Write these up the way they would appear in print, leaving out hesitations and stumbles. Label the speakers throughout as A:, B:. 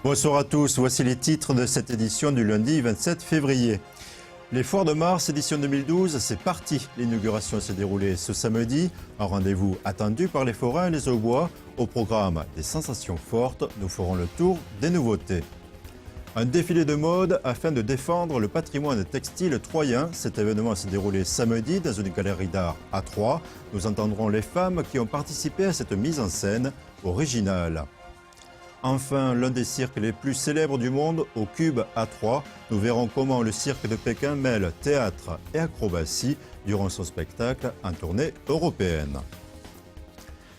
A: Bonsoir à tous, voici les titres de cette édition du lundi 27 février. Les Foires de Mars, édition 2012, c'est parti. L'inauguration s'est déroulée ce samedi, un rendez-vous attendu par les forains et les Aubois. Au programme des sensations fortes, nous ferons le tour des nouveautés. Un défilé de mode afin de défendre le patrimoine textile troyen. Cet événement s'est déroulé samedi dans une galerie d'art à Troyes. Nous entendrons les femmes qui ont participé à cette mise en scène originale. Enfin, l'un des cirques les plus célèbres du monde, au Cube à Troyes. Nous verrons comment le cirque de Pékin mêle théâtre et acrobatie durant son spectacle en tournée européenne.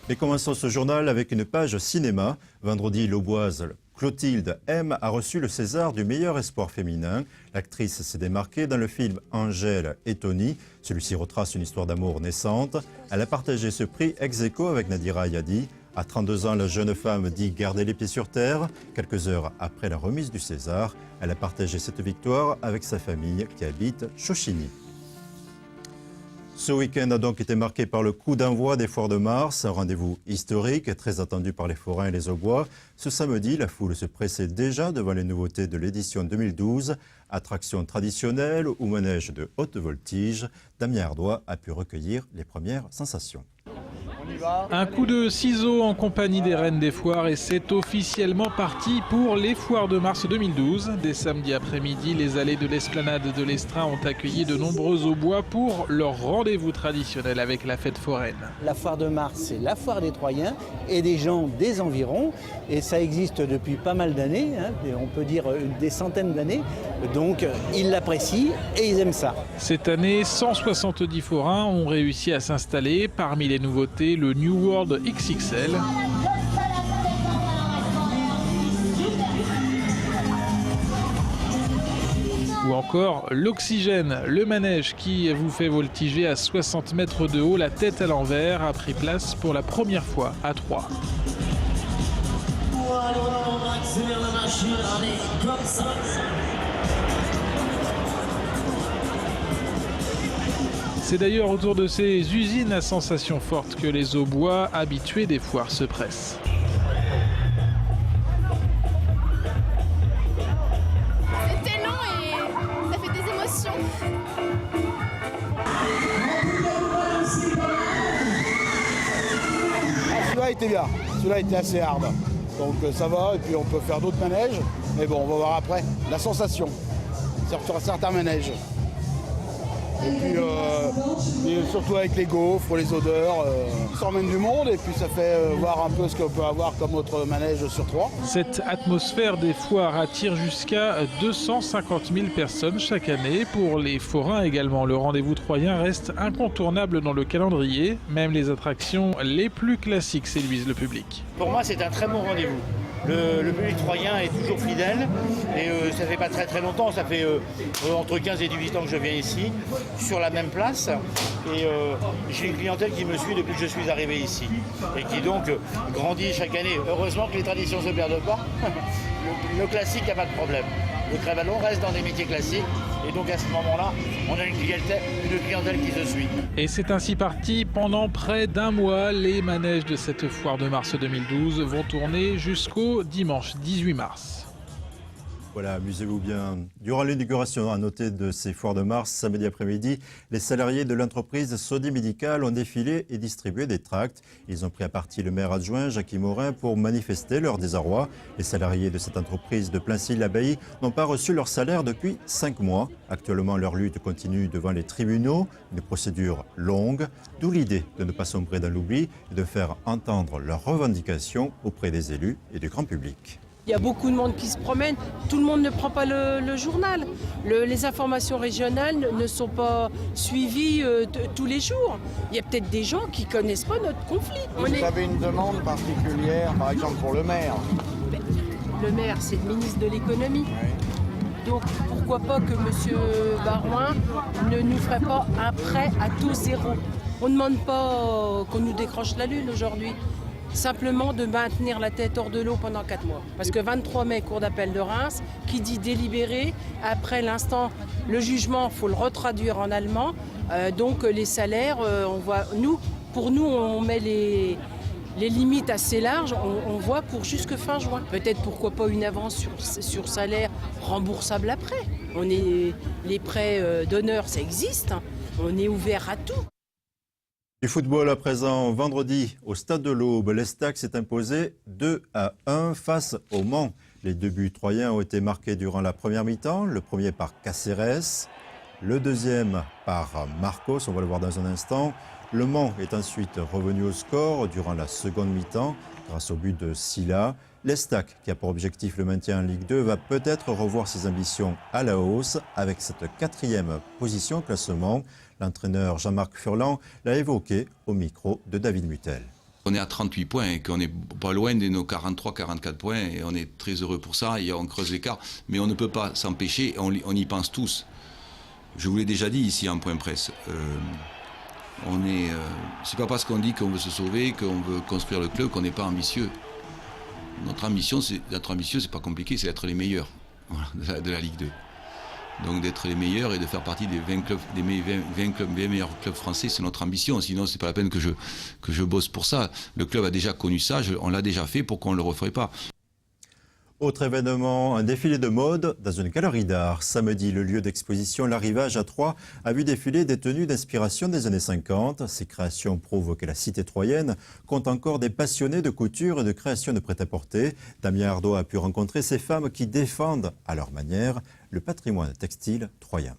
A: Mais commençons ce journal avec une page cinéma. Vendredi, l'Auboise Clotilde M a reçu le César du meilleur espoir féminin. L'actrice s'est démarquée dans le film Angèle et Tony. Celui-ci retrace une histoire d'amour naissante. Elle a partagé ce prix ex aequo avec Nadira Yadi. À 32 ans, la jeune femme dit garder les pieds sur terre. Quelques heures après la remise du César, elle a partagé cette victoire avec sa famille qui habite Chauchigny. Ce week-end a donc été marqué par le coup d'envoi des Foires de Mars, un rendez-vous historique et très attendu par les forains et les Aubois. Ce samedi, la foule se pressait déjà devant les nouveautés de l'édition 2012. Attractions traditionnelles ou manèges de haute voltige, Damien Ardois a pu recueillir les premières sensations.
B: Un coup de ciseau en compagnie des reines des foires et c'est officiellement parti pour les Foires de Mars 2012. Dès samedi après-midi, les allées de l'esplanade de l'Estrin ont accueilli de nombreux Aubois pour leur rendez-vous traditionnel avec la fête foraine.
C: La Foire de Mars, c'est la foire des Troyens et des gens des environs. Et ça existe depuis pas mal d'années, on peut dire des centaines d'années. Donc ils l'apprécient et ils aiment ça.
B: Cette année, 170 forains ont réussi à s'installer. Parmi les nouveautés, le New World XXL. Ou encore l'Oxygène, le manège qui vous fait voltiger à 60 mètres de haut, la tête à l'envers, a pris place pour la première fois à Troyes. C'est d'ailleurs autour de ces usines à sensations fortes que les Aubois habitués des foires se pressent.
D: C'était long et ça fait des émotions.
E: Celui-là était bien, celui-là était assez hard. Donc ça va, et puis on peut faire d'autres manèges. Mais bon, on va voir après la sensation sur certains manèges. Et puis surtout avec les gaufres, les odeurs, ça emmène du monde et puis ça fait voir un peu ce qu'on peut avoir comme autre manège sur Troyes.
B: Cette atmosphère des foires attire jusqu'à 250 000 personnes chaque année. Pour les forains également, le rendez-vous troyen reste incontournable dans le calendrier. Même les attractions les plus classiques séduisent le public.
F: Pour moi, c'est un très bon rendez-vous. Le public troyen est toujours fidèle et ça fait pas très longtemps, ça fait entre 15 et 18 ans que je viens ici, sur la même place. Et j'ai une clientèle qui me suit depuis que je suis arrivé ici et qui donc grandit chaque année. Heureusement que les traditions ne se perdent pas. Le classique, il n'y a pas de problème. Le Crévalon reste dans des métiers classiques et donc à ce moment-là, on a une clientèle qui se suit.
B: Et c'est ainsi parti pendant près d'un mois. Les manèges de cette foire de mars 2012 vont tourner jusqu'au dimanche 18 mars.
A: Voilà, amusez-vous bien. Durant l'inauguration, à noter de ces foires de mars, samedi après-midi, les salariés de l'entreprise Sodi Médical ont défilé et distribué des tracts. Ils ont pris à partie le maire adjoint, Jackie Morin, pour manifester leur désarroi. Les salariés de cette entreprise de Plaincy-l'Abbaye n'ont pas reçu leur salaire depuis 5 mois. Actuellement, leur lutte continue devant les tribunaux, une procédure longue, d'où l'idée de ne pas sombrer dans l'oubli et de faire entendre leurs revendications auprès des élus et du grand public.
G: Il y a beaucoup de monde qui se promène, tout le monde ne prend pas le journal. Les informations régionales ne sont pas suivies tous les jours. Il y a peut-être des gens qui ne connaissent pas notre conflit.
E: Vous avez une demande particulière, par exemple pour le maire?
G: Le maire, c'est le ministre de l'économie. Oui. Donc pourquoi pas que M. Barouin ne nous ferait pas un prêt à taux zéro? On ne demande pas qu'on nous décroche la lune aujourd'hui. Simplement de maintenir la tête hors de l'eau pendant 4 mois. Parce que 23 mai, cour d'appel de Reims, qui dit délibéré, après l'instant, le jugement, il faut le retraduire en allemand. Donc les salaires, pour nous, on met les limites assez larges, on voit pour jusque fin juin. Peut-être pourquoi pas une avance sur salaire remboursable après. Les prêts d'honneur, ça existe. On est ouvert à tout.
A: Du football à présent, vendredi, au stade de l'Aube, l'Estac s'est imposé 2-1 face au Mans. Les 2 buts troyens ont été marqués durant la première mi-temps, le premier par Cáceres, le deuxième par Marcos, on va le voir dans un instant. Le Mans est ensuite revenu au score durant la seconde mi-temps grâce au but de Silla. L'Estac, qui a pour objectif le maintien en Ligue 2, va peut-être revoir ses ambitions à la hausse avec cette 4e position au classement. L'entraîneur Jean-Marc Furlan l'a évoqué au micro de David Mutel.
H: On est à 38 points et qu'on n'est pas loin de nos 43-44 points et on est très heureux pour ça et on creuse l'écart. Mais on ne peut pas s'empêcher, on y pense tous. Je vous l'ai déjà dit ici en point presse. C'est pas parce qu'on dit qu'on veut se sauver, qu'on veut construire le club, qu'on n'est pas ambitieux. Notre ambition, c'est pas compliqué, c'est d'être les meilleurs de la Ligue 2. Donc d'être les meilleurs et de faire partie des 20 clubs, des meilleurs clubs français, c'est notre ambition. Sinon, c'est pas la peine que je bosse pour ça. Le club a déjà connu ça, on l'a déjà fait, pourquoi on ne le referait pas?
A: Autre événement, un défilé de mode dans une galerie d'art. Samedi, le lieu d'exposition L'Arrivage à Troyes a vu défiler des tenues d'inspiration des années 50. Ces créations prouvent que la cité troyenne compte encore des passionnés de couture et de création de prêt-à-porter. Damien Ardo a pu rencontrer ces femmes qui défendent, à leur manière, le patrimoine textile troyen.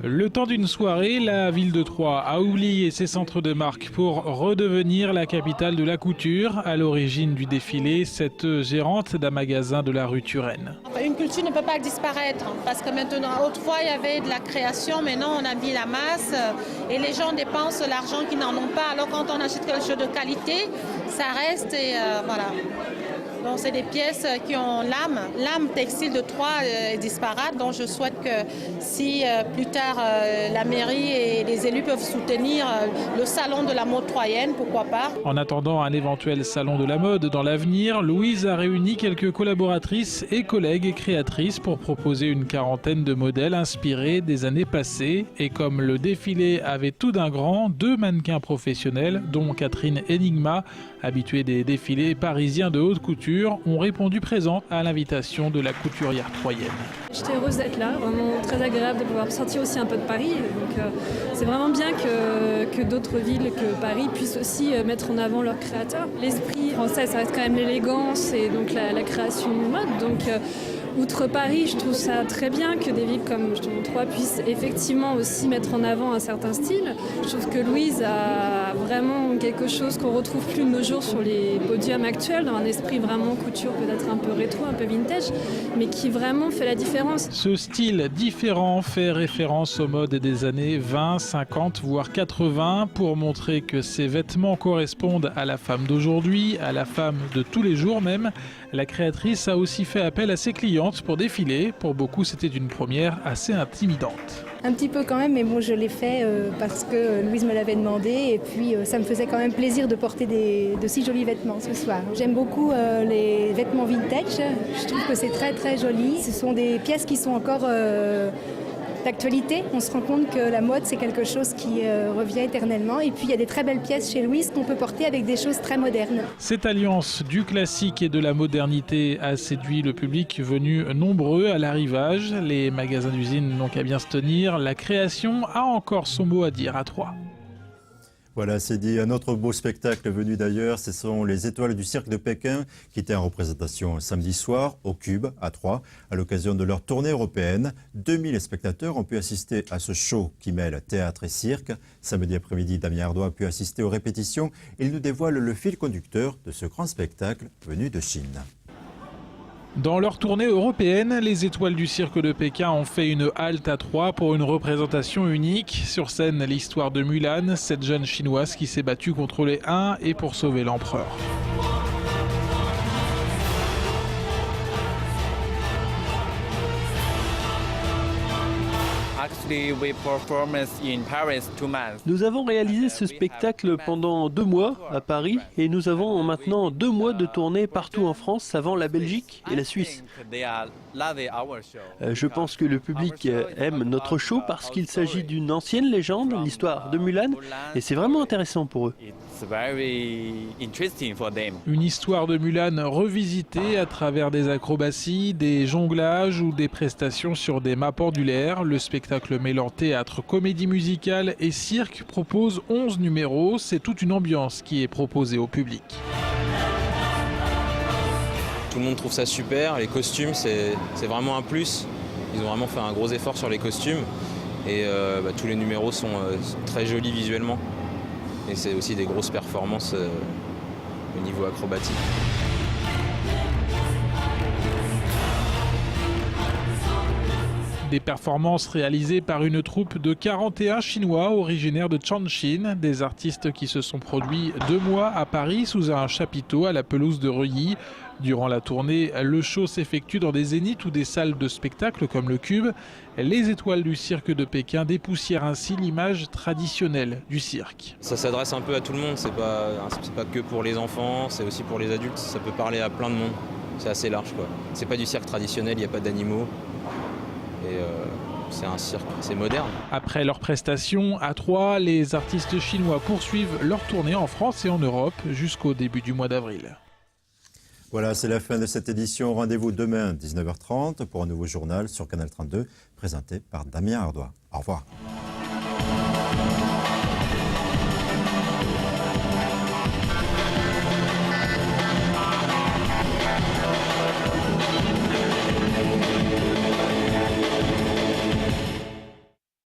B: Le temps d'une soirée, la ville de Troyes a oublié ses centres de marque pour redevenir la capitale de la couture. À l'origine du défilé, cette gérante d'un magasin de la rue Turenne.
I: Une culture ne peut pas disparaître parce que maintenant, autrefois, il y avait de la création, maintenant on a mis la masse et les gens dépensent l'argent qu'ils n'en ont pas. Alors quand on achète quelque chose de qualité, ça reste et voilà. Donc c'est des pièces qui ont l'âme. L'âme textile de Troyes est disparate. Donc je souhaite que si plus tard la mairie et les élus peuvent soutenir le salon de la mode troyenne, pourquoi pas.
B: En attendant un éventuel salon de la mode dans l'avenir, Louise a réuni quelques collaboratrices et collègues créatrices pour proposer une quarantaine de modèles inspirés des années passées. Et comme le défilé avait tout d'un grand, 2 mannequins professionnels, dont Catherine Enigma, habituée des défilés parisiens de haute couture, ont répondu présentes à l'invitation de la couturière troyenne.
J: J'étais heureuse d'être là, vraiment très agréable de pouvoir sortir aussi un peu de Paris. Donc c'est vraiment bien que d'autres villes que Paris puissent aussi mettre en avant leurs créateurs. L'esprit français, ça reste quand même l'élégance et donc la création de mode. Donc outre Paris, je trouve ça très bien que des villes comme Troyes puissent effectivement aussi mettre en avant un certain style. Je trouve que Louise a vraiment quelque chose qu'on retrouve plus de nos jours sur les podiums actuels, dans un esprit vraiment couture, peut-être un peu rétro, un peu vintage, mais qui vraiment fait la différence.
B: Ce style différent fait référence aux modes des années 20, 50, voire 80, pour montrer que ces vêtements correspondent à la femme d'aujourd'hui, à la femme de tous les jours même. La créatrice a aussi fait appel à ses clientes pour défiler. Pour beaucoup, c'était une première assez intimidante.
K: Un petit peu quand même, mais bon, je l'ai fait parce que Louise me l'avait demandé et puis ça me faisait quand même plaisir de porter de si jolis vêtements ce soir. J'aime beaucoup les vêtements vintage, je trouve que c'est très très joli. Ce sont des pièces qui sont encore d'actualité. On se rend compte que la mode, c'est quelque chose qui revient éternellement. Et puis, il y a des très belles pièces chez Louise qu'on peut porter avec des choses très modernes.
B: Cette alliance du classique et de la modernité a séduit le public venu nombreux à l'arrivage. Les magasins d'usine n'ont qu'à bien se tenir. La création a encore son mot à dire à Troyes.
A: Voilà, c'est dit. Un autre beau spectacle venu d'ailleurs, ce sont les Étoiles du Cirque de Pékin qui étaient en représentation samedi soir au Cube à Troyes à l'occasion de leur tournée européenne. 2000 spectateurs ont pu assister à ce show qui mêle théâtre et cirque. Samedi après-midi, Damien Ardo a pu assister aux répétitions. Il nous dévoile le fil conducteur de ce grand spectacle venu de Chine.
B: Dans leur tournée européenne, les Étoiles du Cirque de Pékin ont fait une halte à Troyes pour une représentation unique. Sur scène, l'histoire de Mulan, cette jeune chinoise qui s'est battue contre les Huns et pour sauver l'empereur.
L: Nous avons réalisé ce spectacle pendant 2 mois à Paris et nous avons maintenant 2 mois de tournée partout en France avant la Belgique et la Suisse. Je pense que le public aime notre show parce qu'il s'agit d'une ancienne légende, l'histoire de Mulan, et c'est vraiment intéressant pour eux.
B: Une histoire de Mulan revisitée à travers des acrobaties, des jonglages ou des prestations sur des mâts pendulaires. Le spectacle mêlant théâtre, comédie musicale et cirque propose 11 numéros. C'est toute une ambiance qui est proposée au public.
M: Tout le monde trouve ça super. Les costumes, c'est vraiment un plus. Ils ont vraiment fait un gros effort sur les costumes. Et tous les numéros sont très jolis visuellement. Et c'est aussi des grosses performances au niveau acrobatique.
B: Des performances réalisées par une troupe de 41 Chinois originaires de Chongqing, des artistes qui se sont produits 2 mois à Paris sous un chapiteau à la pelouse de Reuilly. Durant la tournée, le show s'effectue dans des zéniths ou des salles de spectacle comme le Cube. Les étoiles du cirque de Pékin dépoussièrent ainsi l'image traditionnelle du cirque.
M: Ça s'adresse un peu à tout le monde, c'est pas que pour les enfants, c'est aussi pour les adultes, ça peut parler à plein de monde. C'est assez large quoi. C'est pas du cirque traditionnel, il n'y a pas d'animaux. Et c'est un cirque, c'est moderne.
B: Après leur prestation à 3, les artistes chinois poursuivent leur tournée en France et en Europe jusqu'au début du mois d'avril.
A: Voilà, c'est la fin de cette édition. Rendez-vous demain 19h30 pour un nouveau journal sur Canal 32, présenté par Damien Ardois. Au revoir.